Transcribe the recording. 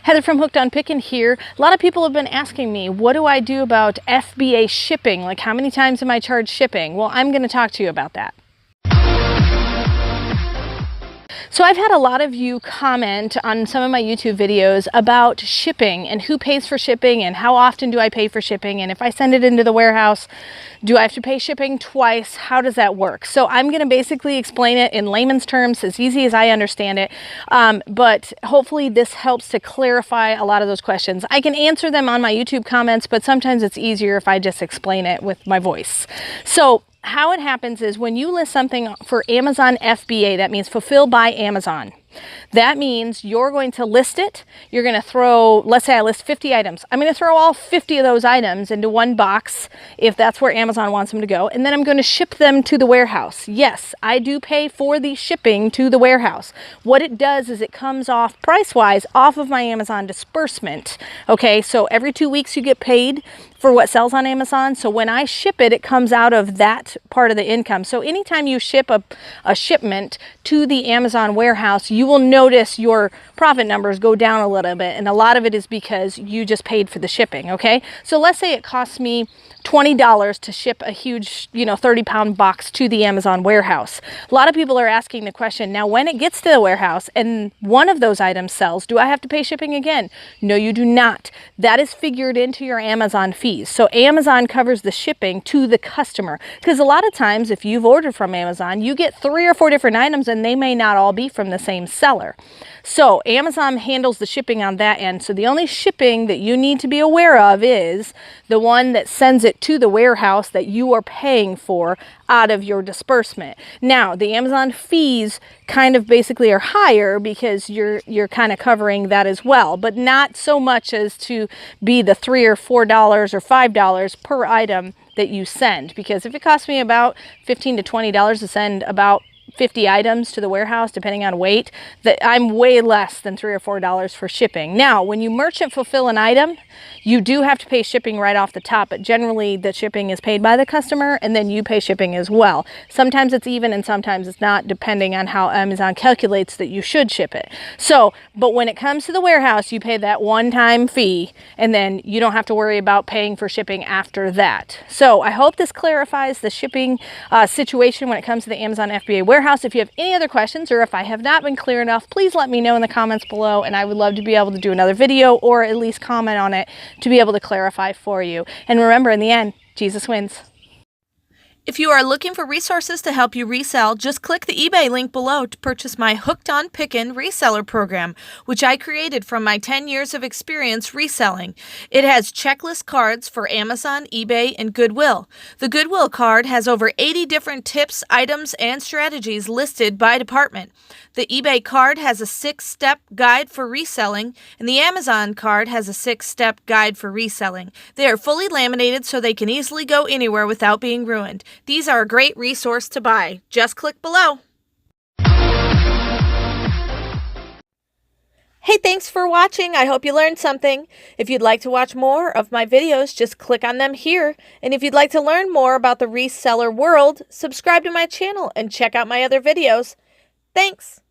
Heather from Hooked on Pickin here. A lot of people have been asking me, what do I do about FBA shipping? Like, how many times am I charged shipping? Well, I'm going to talk to you about that. So I've had a lot of you comment on some of my YouTube videos about shipping and who pays for shipping and how often do I pay for shipping, and if I send it into the warehouse, do I have to pay shipping twice? How does that work? So I'm going to basically explain it in layman's terms as easy as I understand it, but hopefully this helps to clarify a lot of those questions. I can answer them on my YouTube comments, but sometimes it's easier if I just explain it with my voice. So how it happens is when you list something for Amazon FBA, that means fulfilled by Amazon. That means you're going to list it. You're going to throw, let's say I list 50 items. I'm going to throw all 50 of those items into one box if that's where Amazon wants them to go. And then I'm going to ship them to the warehouse. Yes, I do pay for the shipping to the warehouse. What it does is it comes off price-wise off of my Amazon disbursement. Okay, so every 2 weeks you get paid for what sells on Amazon. So when I ship it, it comes out of that part of the income. So anytime you ship a shipment to the Amazon warehouse, you will notice your profit numbers go down a little bit. And a lot of it is because you just paid for the shipping, okay? So let's say it costs me $20 to ship a huge, 30-pound box to the Amazon warehouse. A lot of people are asking the question, now when it gets to the warehouse and one of those items sells, do I have to pay shipping again? No, you do not. That is figured into your Amazon fees. So Amazon covers the shipping to the customer, because a lot of times if you've ordered from Amazon, you get 3 or 4 different items and they may not all be from the same seller. So Amazon handles the shipping on that end. So the only shipping that you need to be aware of is the one that sends it to the warehouse that you are paying for out of your disbursement. Now, the Amazon fees kind of basically are higher because you're kind of covering that as well, but not so much as to be the $3 or $4 or $5 per item that you send. Because if it costs me about $15 to $20 to send about 50 items to the warehouse, depending on weight, that I'm way less than $3 or $4 for shipping. Now, when you merchant fulfill an item, you do have to pay shipping right off the top, but generally the shipping is paid by the customer and then you pay shipping as well. Sometimes it's even and sometimes it's not, depending on how Amazon calculates that you should ship it. So, but when it comes to the warehouse, you pay that one-time fee and then you don't have to worry about paying for shipping after that. So I hope this clarifies the shipping situation when it comes to the Amazon FBA warehouse. If you have any other questions or if I have not been clear enough, please let me know in the comments below, and I would love to be able to do another video or at least comment on it to be able to clarify for you. And remember, in the end, Jesus wins. If you are looking for resources to help you resell, just click the eBay link below to purchase my Hooked on Pickin Reseller program, which I created from my 10 years of experience reselling. It has checklist cards for Amazon, eBay, and Goodwill. The Goodwill card has over 80 different tips, items, and strategies listed by department. The eBay card has a 6-step guide for reselling, and the Amazon card has a 6-step guide for reselling. They are fully laminated so they can easily go anywhere without being ruined. These are a great resource to buy. Just click below. Hey, thanks for watching. I hope you learned something. If you'd like to watch more of my videos, just click on them here. And if you'd like to learn more about the reseller world, subscribe to my channel and check out my other videos. Thanks.